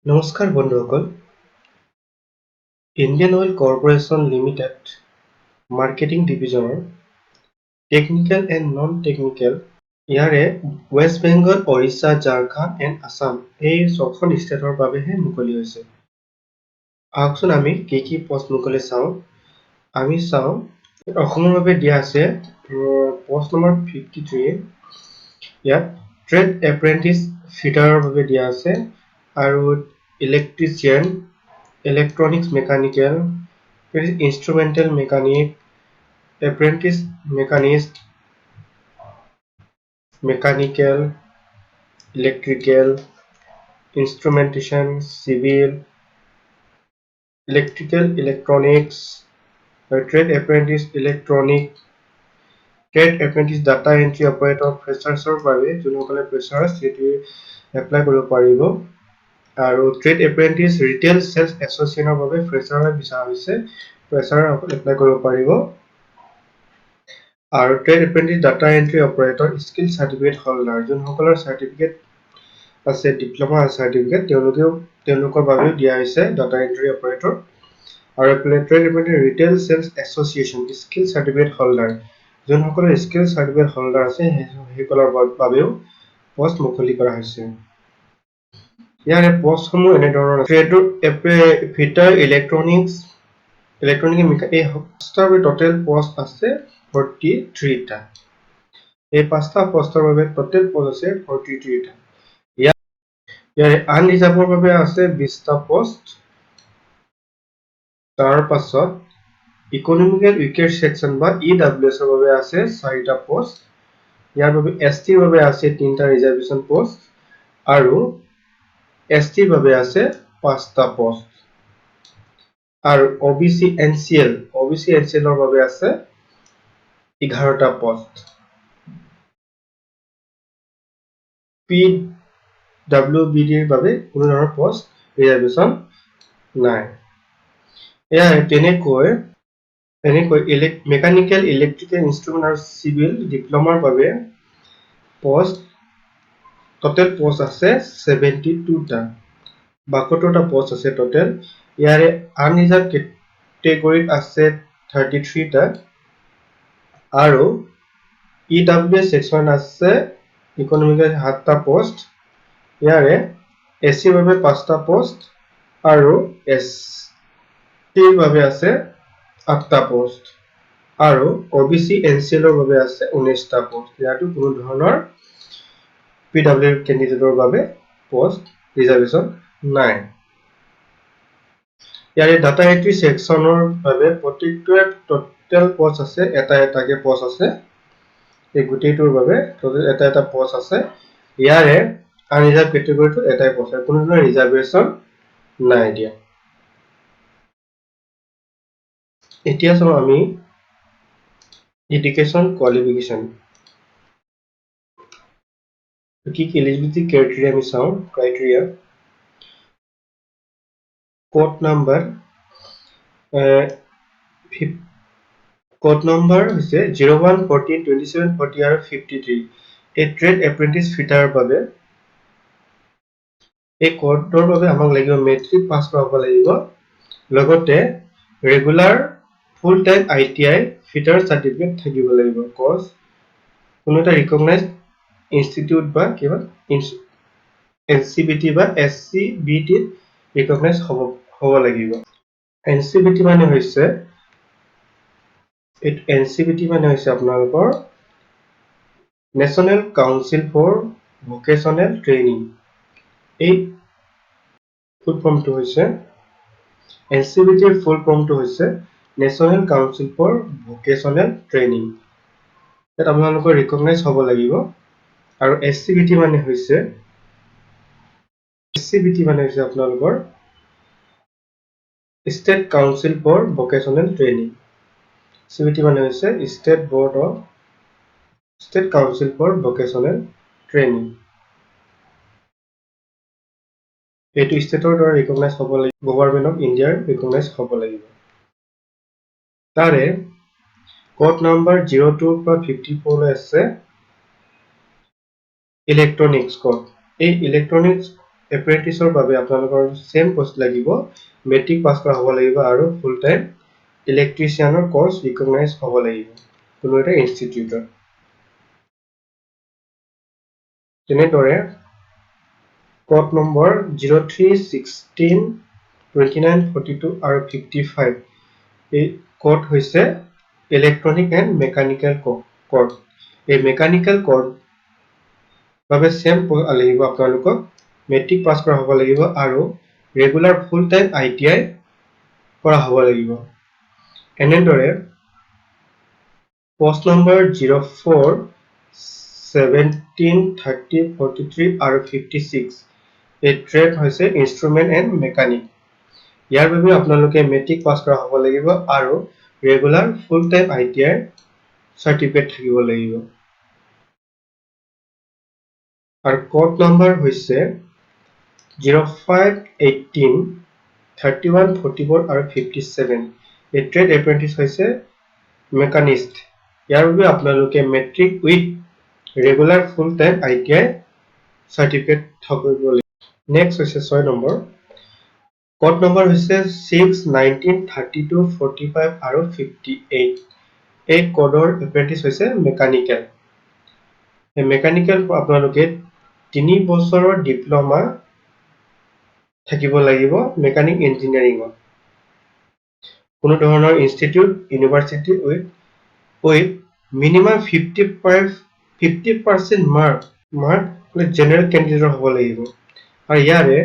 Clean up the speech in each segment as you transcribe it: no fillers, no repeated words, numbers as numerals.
নমস্কাৰ বন্ধুসকল, ইণ্ডিয়ান অইল কৰ্পোৰেশ্যন লিমিটেড মাৰ্কেটিং ডিভিজনৰ টেকনিকেল এণ্ড নন টেকনিকেল ইয়াৰে ৱেষ্ট বেংগল, ওড়িশা, ঝাৰখণ্ড এণ্ড আছাম এই 6খন ষ্টেটৰ বাবেহে মুকলি হৈছে। আহকচোন আমি কি পোষ্ট মুকলি চাওঁ। আমি চাওঁ অসমৰ বাবে দিয়া আছে পোষ্ট নম্বৰ 53। ইয়াত ট্ৰেড এপ্ৰেণ্টিছ ফিটাৰৰ বাবে দিয়া আছে আৰু electrician, electronics mechanical, instrumental mechanic, apprentice machinist, mechanical, electrical, instrumentation, civil, electrical, electronics, trade apprentice electronic, trade apprentice data entry operator ফ্ৰেচাৰ্ছৰ বাবে যোনসকলে ফ্ৰেচাৰ্ছ সেইটো এপ্লাই কৰিব পাৰিব। আৰু ট্ৰেড এপ্ৰেণ্টিছ ৰিটেইল চেলছ এছ'চিয়েশ্যনৰ বাবে ফ্ৰেচাৰ বিচৰা হৈছে, ফ্ৰেচাৰ এপ্লাই কৰিব পাৰিব। আৰু trade apprentice data entry operator skill certificate holder যোনসকলৰ চাৰ্টিফিকেট আছে, ডিপ্ল'মা চাৰ্টিফিকেট, তেওঁলোকৰ বাবেও দিয়া হৈছে ডাটা এণ্ট্ৰি অপাৰেটৰ। আৰু trade apprentice retail sales association skill certificate holder যোনসকলৰ স্কিল চাৰ্টিফিকেট হোল্ডাৰ আছে সেইসকলৰ বাবেও পোষ্ট মুকলি কৰা হৈছে। ইয়াৰে পোষ্টসমূহ এনেধৰণৰ ট্ৰেডৰ ফিটাৰ, ইলেক্ট্ৰনিক এই টোটেল পোষ্ট আছে 43টা। এই 5টা পোষ্টৰ বাবে টোটেল পোষ্ট আছে 43টা। ইয়াৰে আনৰিজাৰ্ভৰ বাবে আছে 20টা পোষ্ট। তাৰ পাছত ইকনমিকেল উইকেৰ সেকশন বা EWS ৰ বাবে আছে 4টা পোষ্ট। ইয়াৰ বাবে ST ৰ বাবে আছে 3টা ৰিজাৰ্ভেশ্যন পোষ্ট আৰু ST ৰ বাবে আছে 5টা পোষ্ট। আৰু OBC NCL ৰ বাবে আছে 11টা পোষ্ট। PWBD ৰ বাবে কোনো ধৰণৰ পোষ্ট ৰিজাৰ্ভেশ্যন নাই। তেনেকৈ মেকানিকেল, ইলেক্ট্ৰিকেল, ইনষ্ট্ৰুমেণ্ট আৰু চিভিল ডিপ্ল'মাৰ বাবে টোটেল পোষ্ট আছে 72টা। 72টা পোষ্ট আছে টোটেল। ইয়াৰে আনৰিজাৰ্ভ কেটেগৰীত আছে 33টা আৰু EWS সেকশন আছে ইকনমিকেল 7টা পোষ্ট। ইয়াৰে SC ৰ বাবে 5টা পোষ্ট আৰু ST ৰ বাবে আছে 8টা পোষ্ট আৰু OBC NCL ৰ বাবে আছে 19টা পোষ্ট। ইয়াতো কোনো ধৰণৰ PW কেণ্ডিডেটৰ বাবে পোষ্ট ৰিজাৰ্ভেশ্যন নাই। ইয়াৰে ডাটা এণ্ট্ৰি সেকশনৰ বাবে প্ৰত্যেকটোৱে টোটেল পোষ্ট আছে, এটাকে পোষ্ট আছে। এই গোটেইটোৰ বাবে টোটেল এটা পোষ্ট আছে। ইয়াৰে আনৰিজাৰ্ভ কেটেগৰীটো এটাই পোষ্ট, কোনো ধৰণৰ ৰিজাৰ্ভেশ্যন নাই দিয়া। এতিয়া চাওঁ আমি এডুকেশ্যন কোৱালিফিকেশ্যন কি এলিজিবিলিটি ক্ৰাইটেৰিয়া আমি চাওঁ। ক্ৰাইটেৰিয়া কোড নম্বৰ হৈছে 01, 14, 27, 40 আৰু 53। এই ট্ৰেড এপ্ৰেণ্টিছ ফিটাৰৰ বাবে এই কোডৰ বাবে আমাক লাগিব মেট্ৰিক পাছ কৰাব লাগিব, লগতে regular full time ITI fitter certificate থাকিব লাগিব। কোৰ্চ কোনো এটা ৰিকগনাইজ ইনষ্টিটিউট বা কিবা NCBT বা SCBT ৰিকগনাইজ হ'ব লাগিব। NCBT মানে হৈছে আপোনালোকৰ national council for vocational training. এই ফুল ফৰ্মটো হৈছে NCBT ৰ ফুল ফৰ্মটো হৈছে national council for vocational training. ইয়াত আপোনালোকৰ ৰিকগনাইজ হ'ব লাগিব। আৰু SCBT মানে হৈছে আপোনালোকৰ state council for vocational training. CBT মানে হৈছে state council for vocational training. এইটো ষ্টেটৰ দ্বাৰা ৰিকগনাইজ হ'ব লাগিব, গভৰ্ণমেণ্ট অফ ইণ্ডিয়াৰ ৰিকগনাইজ হ'ব লাগিব। তাৰে কোড নম্বৰ 02 পৰা 54 লৈ আছে ইলেক্ট্ৰনিক্স কোড। এই ইলেক্ট্ৰনিক্স এপ্ৰেণ্টিছৰ বাবে আপোনালোকৰ সেম পোষ্ট লাগিব মেট্ৰিক পাছ কৰা হ'ব লাগিব আৰু ফুল টাইম ইলেক্ট্ৰিচিয়ানৰ কোৰ্স ৰিকগনাইজ হ'ব লাগিব কোনো এটা ইনষ্টিটিউটত তেনেদৰে কোড নম্বৰ 03 16 29 42 আৰু 55 এই কোড হৈছে ইলেক্ট্ৰনিক এণ্ড মেকানিকেল কোড এই মেকানিকেল কোড বাবে সেম লাগিব আপোনালোকক মেট্ৰিক পাছ কৰা হ'ব লাগিব আৰু ৰেগুলাৰ ফুল টাইম ITI কৰা হ'ব লাগিব এনেদৰে পোষ্ট নম্বৰ 04 17 30 43 আৰু 56 এই ট্ৰেড হৈছে ইনষ্ট্ৰুমেণ্ট এণ্ড মেকানিক ইয়াৰ বাবে আপোনালোকে মেট্ৰিক পাছ কৰা হ'ব লাগিব আৰু regular full time ITI certificate থাকিব লাগিব আৰু কোড নম্বৰ হৈছে 05 18 31 44 আৰু 57 এই ট্ৰেড এপ্ৰেণ্টিছ হৈছে মেকানিষ্ট ইয়াৰ বাবে আপোনালোকে matric with regular full time ITI certificate থাকিব লাগিব নেক্সট হৈছে 6 নম্বৰ কোড নম্বৰ হৈছে 6 19 32 45 আৰু 58 এই কোডৰ এপ্ৰেণ্টিছ হৈছে মেকানিকেল এই মেকানিকেল আপোনালোকে 3 বছৰৰ ডিপ্লোমা থাকিব লাগিব মেকানিক ইঞ্জিনিয়াৰিঙত কোনো ধৰণৰ institute university with minimum 50% mark general candidate হ'ব লাগিব আৰু ইয়াৰে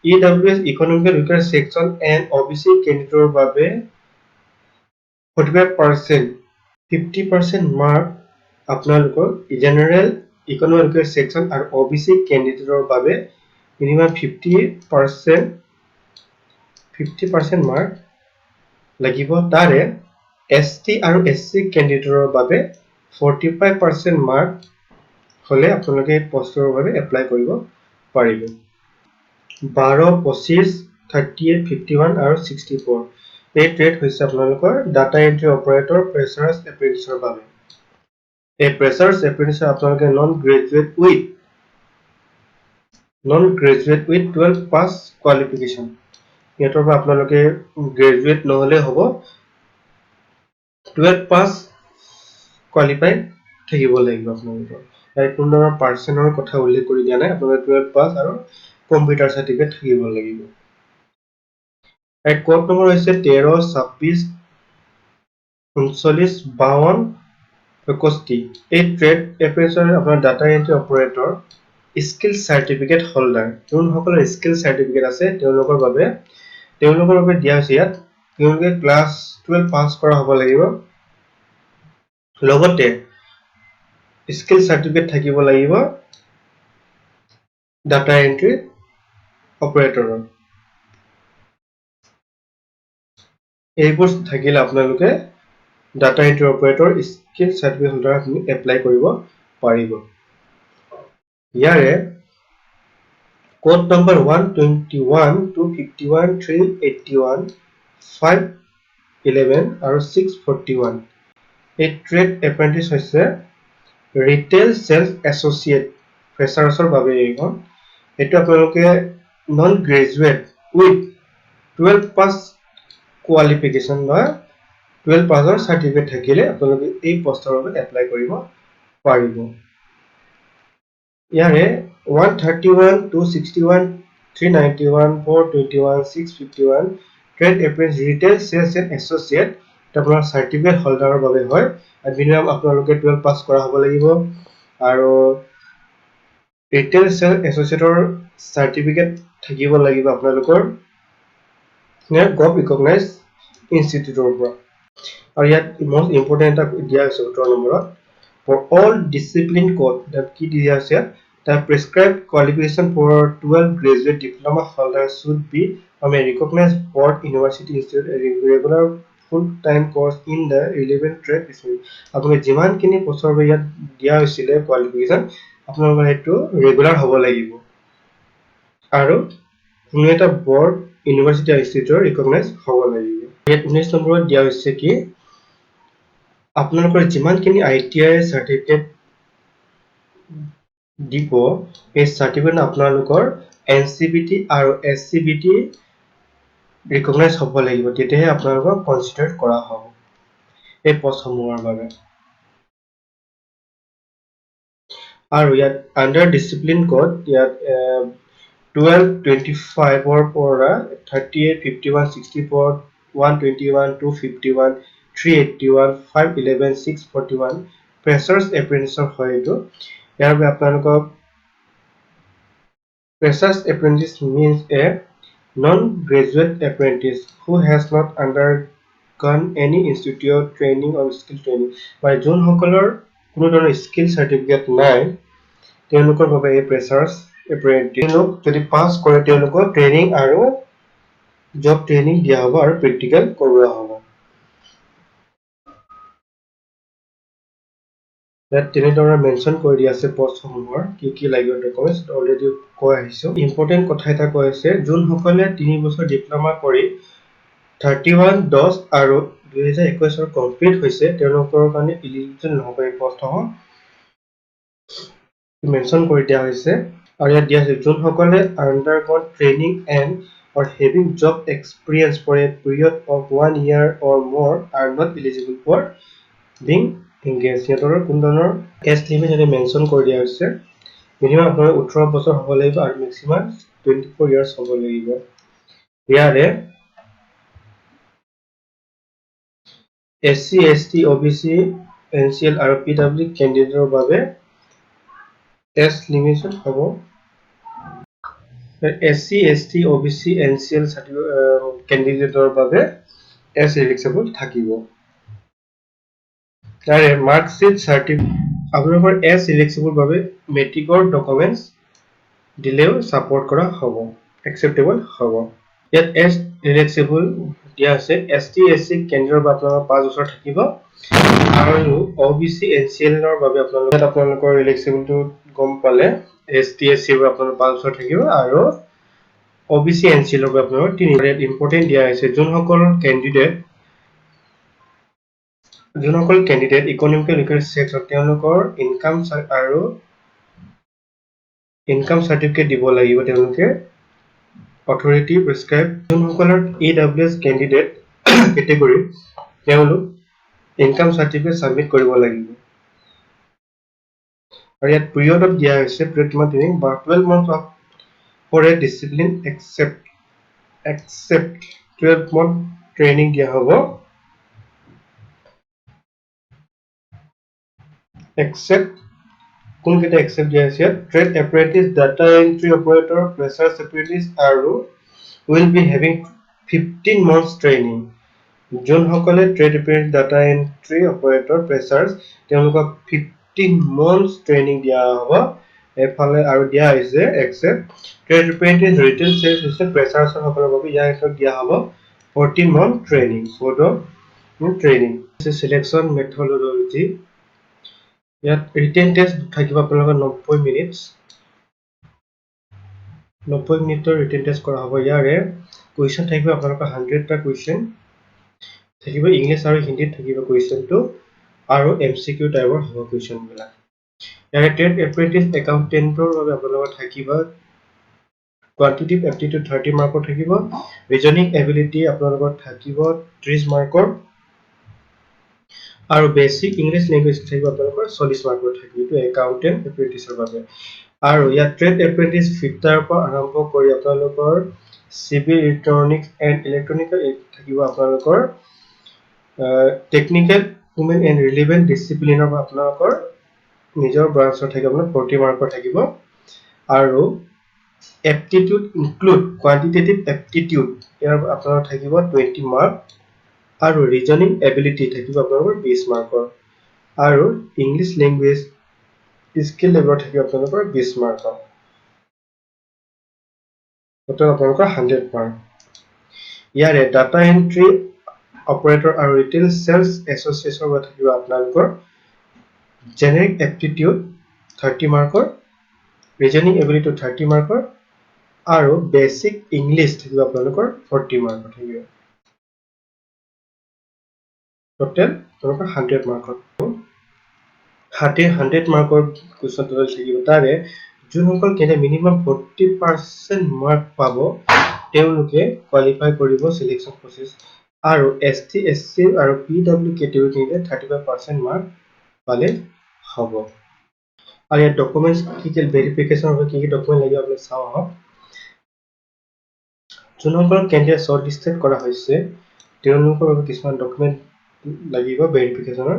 EWS economical weaker section and OBC কেণ্ডিডেটৰ বাবে 45% 50% মাৰ্ক আপোনালোকৰ জেনেৰেল ইকনমিকেল উইকাৰ সেকশন আৰু OBC কেণ্ডিডেটৰ বাবে minimum 50% মাৰ্ক লাগিব তাৰে ST আৰু SC কেণ্ডিডেটৰ বাবে 45% মাৰ্ক হলে আপোনালোকে পোষ্টৰ বাবে এপ্লাই কৰিব পাৰিব 12 25 38 51 আৰু 64 এই ট্ৰেড হৈছে আপোনালোকৰ ডাটা এন্ট্ৰি অপাৰেটৰ ফ্ৰেছাৰ্ছ এপ্ৰেণ্টিছৰ বাবে এই ফ্ৰেছাৰ্ছ এপ্ৰেণ্টিছৰ আপোনালোকে non graduate with 12 pass qualification ইয়াৰ পৰা আপোনালোকে গ্ৰেজুৱেট নহলে হ'ব 12 পাছ কোৱালিফাইড থাকিব লাগিব আপোনালোকৰ ইয়াৰ কোনো পাৰ্চেন্টৰ কথা উল্লেখ কৰি দিয়া নাই আপোনালোকে 12 পাছ আৰু কম্পিউটাৰ সাৰ্টিফিকেট থাকিব লাগিব এই কোড নম্বৰ হৈছে 13 26 39 52 61 এই ট্ৰেড এপ্ৰেণ্টিছৰ আপোনাৰ data entry operator skill certificate holder যোনসকলৰ স্কিল সাৰ্টিফিকেট আছে তেওঁলোকৰ বাবে দিয়া হৈছে ইয়াত তেওঁলোকে ক্লাছ 12 পাছ কৰা হ'ব লাগিব লগতে স্কিল সাৰ্টিফিকেট থাকিব লাগিব ডাটা এন্ট্ৰি অপাৰেটৰৰ এইবোৰ থাকিলে আপোনালোকে data entry operator skill certificate holder আপুনি এপ্লাই কৰিব পাৰিব ইয়াৰে কোড নম্বৰ 121 251 381 511 আৰু 641 এই ট্ৰেড এপ্ৰেণ্টিছ হৈছে ৰিটেইল সেলছ এছ'চিয়েট ফ্ৰেছাৰ্ছৰ বাবে এইখন এইটো আপোনালোকে non graduate with 12 pass qualification বা 12 পাছৰ সাৰ্টিফিকেট থাকিলে আপোনালোকে এই পোষ্টৰ বাবে এপ্লাই কৰিব পাৰিব ইয়াৰে 131 261 391 421 651 trade apprentice retail sales and associate আপোনাৰ সাৰ্টিফিকেট হোল্ডাৰৰ বাবে হয় আৰু মিনিমাম আপোনালোকে 12 পাছ কৰা হ'ব লাগিব আৰু ৰিটেইল সেলছ এছ'চিয়েটৰ সাৰ্টিফিকেট থাকিব লাগিব আপোনালোকৰ গভ ৰিকগনাইজ ইনষ্টিটিউটৰ পৰা আৰু ইয়াত most important এটা দিয়া হৈছে 17 নম্বৰত for all discipline code that কি দিয়া আছে the prescribed qualification for 12 graduate diploma holder should be from a recognized board university institute a regular full time course in the relevant trade discipline আপুনি যিমান কিনি বছৰ ইয়াত দিয়া হৈছিল কোৱালিফিকেশ্যন আপোনালোকৰ হেতু ৰেগুলাৰ হ'ব লাগিব আৰু কোনো এটা board university institute ৰিকগনাইজ হ'ব লাগিব ইয়াত 19 নম্বৰত দিয়া হৈছে কি আপোনালোকৰ যিমান কিনি ITI সাৰ্টিফিকেট দিব এই সাৰ্টিফিকেট আপোনালোকৰ NCBT আৰু SCBT ৰিকগনাইজ হ'ব লাগিব, তেতিয়াহে আপোনালোকক কনচিডাৰ কৰা হ'ব এই পষ্টসমূহৰ বাবে। আৰু ইয়াত আণ্ডাৰ ডিচিপ্লিন কোড ইয়াত 1225 পৰা 38, 51, 64, 121, 251, 381, 511, 641 ফ্ৰেচাৰ্ছ এপ্ৰেণ্টিছৰ হয় এইটো। ইয়াৰ বাবে আপোনালোকক freshers apprentice means a non-graduate apprentice who has not undergone any institute training or skill training. By যোনসকলৰ কোনো ধৰণৰ স্কিল চাৰ্টিফিকেট নাই তেওঁলোকৰ বাবে এই freshers apprentice যদি পাছ কৰে তেওঁলোকক ট্ৰেইনিং আৰু জব ট্ৰেইনিং দিয়া হ'ব আৰু প্ৰেক্টিকেল কৰোৱা হ'ব। ইয়াত তেনেদৰে মেনশ্যন কৰি দিয়া আছে পষ্টসমূহৰ কি লাগিব ডকুমেণ্টছ অলৰেডি কৈ আহিছোঁ। ইম্পৰ্টেণ্ট কথা এটা কৈ আছে যোনসকলে 3 বছৰ ডিপ্ল'মা কৰি 31/10 আৰু 2021 কমপ্লিট হৈছে তেওঁলোকৰ কাৰণে ইলিজিবল নহ'ব এই পষ্টসমূহ মেনশ্যন কৰি দিয়া হৈছে। আৰু ইয়াত দিয়া আছে যোনসকলে undergone training and or having job experience for a period of 1 year or more are not eligible for being engaged. সিহঁতৰ কোনো ধৰণৰ এজ লিমিট ইয়াতে মেনশ্যন কৰি দিয়া হৈছে। মিনিমাম আপোনাৰ 18 বছৰ হ'ব লাগিব আৰু মেক্সিমাম 24 years হ'ব লাগিব। ইয়াৰে SC, ST, OBC, NCL আৰু PW কেণ্ডিডেটৰ বাবে এজ লিমিটেড হ'ব। SC, ST, OBC, NCL কেণ্ডিডেটৰ বাবে এজ এলিজিবল থাকিব। তাৰে মাৰ্কশ্বিট চাৰ্টিফিকেট আপোনালোকৰ এজ এলিজিবল বাবে মেট্ৰিকৰ ডকুমেণ্টছ দিলেও ছাপোৰ্ট কৰা হ'ব, একচেপ্টেবল হ'ব। ইয়াত এজ এলিজিবল দিয়া আছে ST, SC কেণ্ডিডেটৰ বাবে আপোনালোকৰ 5 বছৰ থাকিব আৰু OBC, NCL ৰ বাবে আপোনালোকৰ এলিজিবলটো গম পালে ST, SC ৰ আপোনালোকৰ 5 বছৰ থাকিব আৰু OBC, NCL ৰ বাবে আপোনালোকৰ 3 বছৰ। ইয়াত ইম্পৰ্টেণ্ট দিয়া হৈছে যোনসকল কেণ্ডিডেট ইকনমিকেল ছেক্টৰ তেওঁলোকৰ ইনকাম আৰু ইনকাম চাৰ্টিফিকেট দিব লাগিব তেওঁলোকে অথৰিটি প্ৰেছক্ৰাইব। যোনসকলৰ EWS কেণ্ডিডেট কেটেগৰী তেওঁলোক ইনকাম চাৰ্টিফিকেট ছাবমিট কৰিব লাগিব। আৰু ইয়াত পিৰিয়ডত দিয়া হৈছে পিৰিয়ড কিমান দিন 12 months for a discipline except 12 month training দিয়া হ'ব except কোনকেইটা except দিয়া আছে ইয়াত trade apprentice, data entry operator, freshers apprentice আৰু will be having 15 months training। যোনসকলে trade apprentice, data entry operator, freshers তেওঁলোকক 15 months ট্ৰেইনিং দিয়া হ'ব। এফালে আৰু দিয়া হৈছে except trade apprentice, retail sales হৈছে ফ্ৰেচাৰ্ছসকলৰ বাবে ইয়াক দিয়া হ'ব 14 month training. Training selection methodology ইয়াত ৰিটেন টেষ্ট থাকিব আপোনালোকৰ 90 মিনিটছ 90 মিনিটৰ ৰিটেন টেষ্ট কৰা হ'ব। ইয়াৰে কুৱেশ্যন থাকিব আপোনালোকৰ 100টা কুৱেশ্যন থাকিব, ইংলিছ আৰু হিন্দীত থাকিব কুৱেশ্যনটো আৰু MCQ টাইপৰ হ'ব কুৱেশ্যনবিলাক। ইয়াৰে ট্ৰেড এপ্ৰেণ্টিছ একাউণ্টেণ্টৰ বাবে আপোনালোকৰ থাকিব কোৱান্টিটিভ এপ্টিটিউড 30 মাৰ্কৰ থাকিব, ৰিজনিং এবিলিটি আপোনালোকৰ থাকিব 30 মাৰ্কৰ আৰু বেছিক ইংলিছ লেংগুৱেজ থাকিব আপোনালোকৰ 40 মাৰ্কৰ থাকিব। এইটো একাউণ্টেণ্ট এপ্ৰেণ্টিছৰ বাবে। আৰু ইয়াত ট্ৰেড এপ্ৰেণ্টিছ ফিটাৰৰ পৰা আৰম্ভ কৰি আপোনালোকৰ চিভিল ইলেক্ট্ৰনিক্স এণ্ড ইলেক্ট্ৰনিকেল থাকিব আপোনালোকৰ টেকনিকেল হিউমেন এণ্ড ৰিলিভেণ্ট ডিচিপ্লিনৰ পৰা আপোনালোকৰ নিজৰ ব্ৰাঞ্চৰ থাকিব আপোনাৰ 40 মাৰ্কৰ থাকিব আৰু এপ্টিটিউড ইনক্লুড কোৱান্টিটেটিভ এপ্টিটিউড ইয়াৰ আপোনালোকৰ থাকিব 20 মাৰ্ক আৰু ৰিজনিং এবিলিটি থাকিব আপোনালোকৰ 20 মাৰ্কৰ আৰু ইংলিছ লেংগুৱেজ স্কিল লেভেলৰ থাকিব আপোনালোকৰ 20 মাৰ্কৰ। টোটেল আপোনালোকৰ 100 মাৰ্ক। ইয়াৰে ডাটা এণ্ট্ৰি অপাৰেটৰ আৰু ৰিটেইল চেলছ এছ'চিয়েশ্যনৰ পৰা থাকিব আপোনালোকৰ জেনেৰিক এপ্টিটিউড 30 মাৰ্কৰ, ৰিজনিং এবিলিটি 30 মাৰ্কৰ আৰু বেছিক ইংলিছ থাকিব আপোনালোকৰ 40 মাৰ্কৰ থাকিব। টোটেল আপোনালোকৰ 100 মাৰ্কৰ 100 মাৰ্কৰ কুৱেশ্যন টোটেল থাকিব। তাৰে যোনসকল কেনে মিনিমাম 40% মাৰ্ক পাব তেওঁলোকে কোৱালিফাই কৰিব সিলেকশন প্ৰসেস আৰু ST SC আৰু PW কেটেগৰীতে 35% মাৰ্ক পালে হ'ব আৰু ইয়াত ডকুমেন্টস কি ভেৰিফিকেশন হ'ব কি ডকুমেন্ট লাগিব আপুনি চাও আহক যোনসকল কেন্ডিডেট শৰ্ট লিস্টেড কৰা হৈছে তেওঁলোকৰ বাবে কিছুমান ডকুমেন্ট লাগিব ভেৰিফিকেশনৰ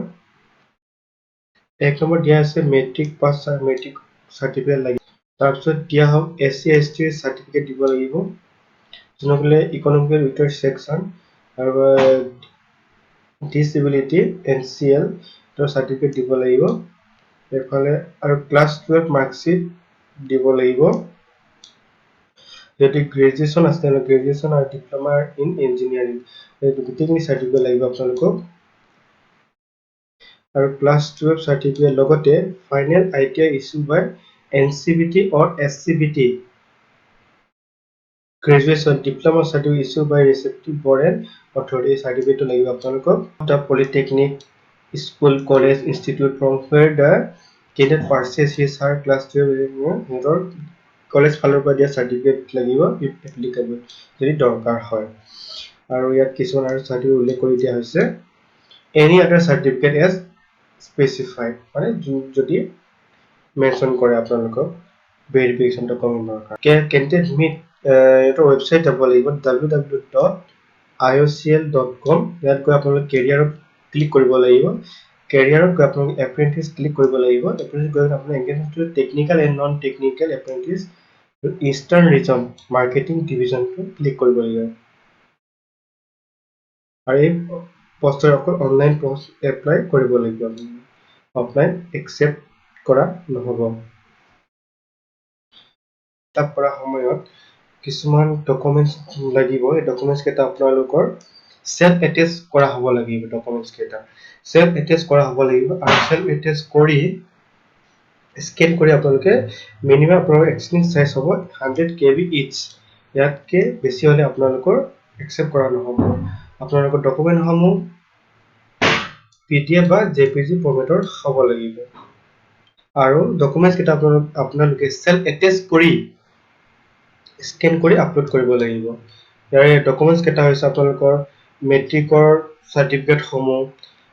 এক নম্বৰ দিয়া আছে মেট্ৰিক পাছ আৰু মেট্ৰিক সাৰ্টিফিকেট লাগিব তাৰপিছত দিয়া হওক SC ST সাৰ্টিফিকেট দিব লাগিব যোনসকলে ইকনমিকেল উইকাৰ সেকশন আৰু ডিসেবিলিটি NCL ৰ সাৰ্টিফিকেট দিব লাগিব এফালে আৰু ক্লাছ 12 মাৰ্কশিট দিব লাগিব যদি গ্ৰেজুৱেচন আছে গ্ৰেজুৱেচন আৰু ডিপ্লোমা ইন ইঞ্জিনিয়াৰিং এই দুটিখিনি সাৰ্টিফিকেট লাগিব আপোনালোকক আৰু ক্লাছ 12 সাৰ্টিফিকেট লগতে final ITI issue by NCVT or SCVT graduation diploma certificate issue by receptive board authority certificate লাগিব আপোনালোকক the polytechnic school college institute from where the candidate purchase his her class 12 হেতৰ college ফালৰ পৰা দিয়া certificate লাগিব if applicable যদি দৰকাৰ হয় আৰু ইয়াত কিছুমান আৰু সাৰ্টিফিকেট উল্লেখ কৰি দিয়া হৈছে any other certificate as specified মানে যদি মেনশন কৰে আপোনালোকক ভেৰিফিকেশন ডকুমেন্ট দৰকাৰ candidate meet এটা ওয়েবসাইট যাব লাগিব www.iocl.com ইয়াত গৈ আপোনালোক কেৰিয়াৰত ক্লিক কৰিব লাগিব কেৰিয়াৰত গৈ আপোনালোক এপ্ৰেন্টিছ ক্লিক কৰিব লাগিব এপ্ৰেন্টিছ গৈ আপোনালোক engage to technical and non technical apprentice eastern region marketing ডিভিজনটো ক্লিক কৰিব লাগিব আৰু এই পোষ্টৰ অকল অনলাইন পোষ্ট এপ্লাই কৰিব লাগিব অফলাইন একসেপ্ট কৰা নহব তাপ কৰা সময়ত কিছুমান ডকুমেন্টস লাগিব এই ডকুমেন্টস কেটা আপোনালোকৰ সেলফ এটেচ কৰা হ'ব লাগিব ডকুমেন্টস কেটা সেলফ এটেচ কৰা হ'ব লাগিব আৰু সেলফ এটেচ কৰি স্ক্যান কৰি আপোনালোকে মিনিমাম আপোনালোকৰ এক্সটেন্স সাইজ হ'ব 100 KB ইচ ইয়াতকে বেছি হলে আপোনালোকৰ একসেপ্ট কৰা নহব আপোনালোকৰ ডকুমেন্ট সমূহ PDF বা JPG ফৰমেটৰ হ'ব লাগিব আৰু ডকুমেন্টস কেটা আপোনালোকে সেলফ এটেচ কৰি স্ক্যান কৰি আপলোড কৰিব লাগিব ইয়াৰ ডকুমেন্টস কেটা হৈছে আপোনালোকৰ মেট্ৰিকৰ সাৰ্টিফিকেট সমূহ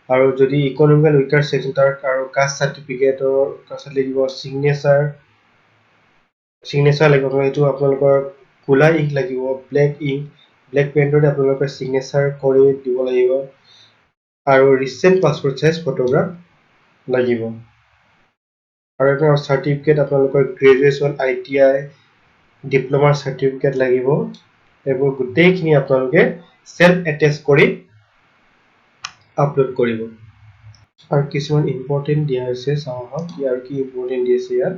আৰু যদি ইকনমিকেল উইকাৰ সেকশন তাৰ আৰু কাষ্ট সাৰ্টিফিকেটৰ কাষ্ট লাগিব সিগনেচাৰ লাগিব এইটো আপোনালোকৰ কোলা ইংক লাগিব ব্ল্যাক পেনৰে আপোনালোকৰ সিগনেচাৰ কৰি দিব লাগিব আৰু ৰিসেন্ট পাসপোৰ্ট সাইজ ফটোগ্ৰাফ লাগিব আৰু এটা সাৰ্টিফিকেট আপোনালোকৰ গ্ৰেজুৱেচন ITI ডিপ্লোমা সাৰ্টিফিকেট লাগিব এইবোৰ গোটেইখিনি আপোনালোকে সেলফ এটেচ কৰি আপলোড কৰিব আৰু কিছুমান ইম্পৰ্টেন্ট দিয়া হৈছে চাও আহক ইয়াৰ কি ইম্পৰ্টেন্ট দিছে ইয়াত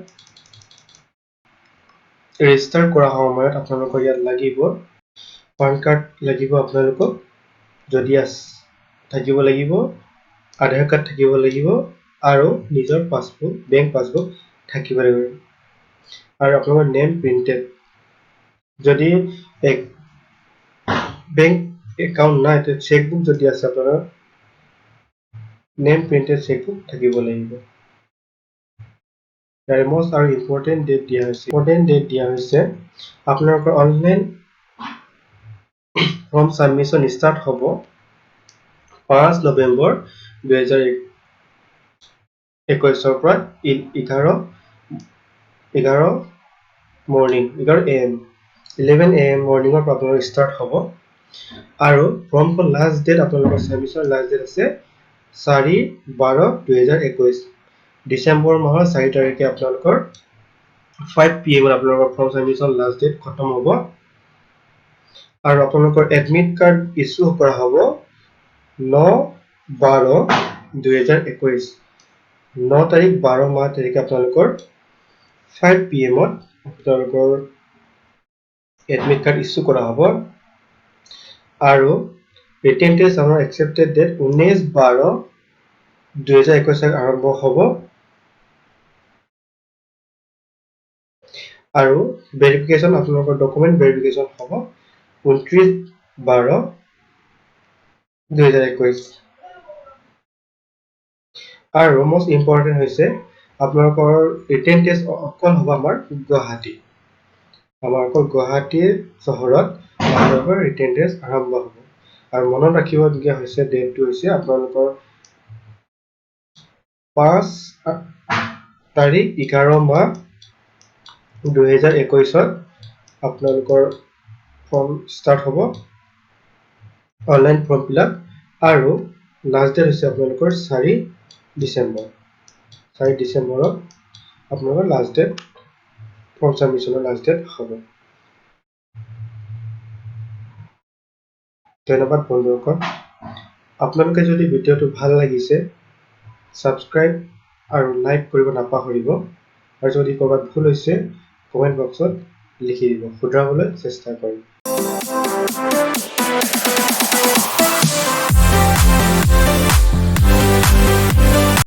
ৰেজিষ্টাৰ কৰা সময়ত আপোনালোকৰ ইয়াত লাগিব পান কাৰ্ড লাগিব আপোনালোকক যদি থাকিব লাগিব আধাৰ কাৰ্ড থাকিব লাগিব আৰু নিজৰ পাছবুক বেংক পাছবুক থাকিব লাগিব আৰু আপোনালোকৰ নেম প্ৰিন্টেড যদি এক বেংক একাউন্ট নাই তে চেকবুক যদি আছে আপোনাৰ নেম প্ৰিন্টেড চেকবুক থাকিব লাগিব ইয়াৰ most আৰু ইম্পৰ্টেন্ট ডেট দিয়া হৈছে আপোনালোকৰ অনলাইন ফৰ্ম সাবমিশন স্টাৰ্ট হ'ব 5 নৱেম্বৰ 2021 ৰ পৰা 11 মৰ্নিং 11 AM মৰ্নিংৰ পৰা আপোনালোকৰ স্টাৰ্ট হ'ব আৰু ফৰ্মখন লাষ্ট ডেট আপোনালোকৰ সাবমিশন লাষ্ট ডেট আছে 4/12/2021 ডিসেম্বৰ মাহৰ 4 তাৰিখে আপোনালোকৰ 5 PM আপোনালোকৰ ফৰ্ম সাবমিশন লাষ্ট ডেট খতম হ'ব আৰু আপোনালোকৰ এডমিট কাৰ্ড ইস্যু কৰা হ'ব 9/12/2021 9 তাৰিখ 12 মাহ তাৰিখে আপোনালোকৰ 5 PM আপোনালোকৰ এডমিট কাৰ্ড ইস্যু কৰা হ'ব আৰু ৰিটেন টেষ্ট আমাৰ একসেপ্টেড ডেট 19/12/2021 আৰম্ভ হ'ব আৰু ভেৰিফিকেশন আপোনালোকৰ ডকুমেন্ট ভেৰিফিকেশন হ'ব 29/12/2021 আৰু most important হৈছে আপোনালোকৰ ৰিটেন টেষ্ট অকল হ'ব আমাৰ গুৱাহাটী। আমাৰ অকল গুৱাহাটী চহৰত আপোনালোকৰ ৰিটেন টেষ্ট আৰম্ভ হ'ব। আৰু মনত ৰাখিবলগীয়া হৈছে ডেটটো হৈছে আপোনালোকৰ 5 তাৰিখ 11 মাহ 2021 আপোনালোকৰ ফৰ্ম ষ্টাৰ্ট হ'ব, অনলাইন ফৰ্ম ফিল আপ, আৰু লাষ্ট ডেট হৈছে আপোনালোকৰ 4 ডিচেম্বৰ। 4 ডিচেম্বৰত আপোনালোকৰ লাষ্ট ডেট, ফৰ্ম ছাবমিশ্যনৰ লাষ্ট ডেট হ'ব। ধন্যবাদ বন্ধুসকল। আপোনালোকে যদি ভিডিঅ'টো ভাল লাগিছে ছাবস্ক্ৰাইব আৰু লাইক কৰিব নাপাহৰিব, আৰু যদি ক'ৰবাত ভুল হৈছে কমেণ্ট বক্সত লিখি দিব, শুধৰাবলৈ চেষ্টা কৰিম।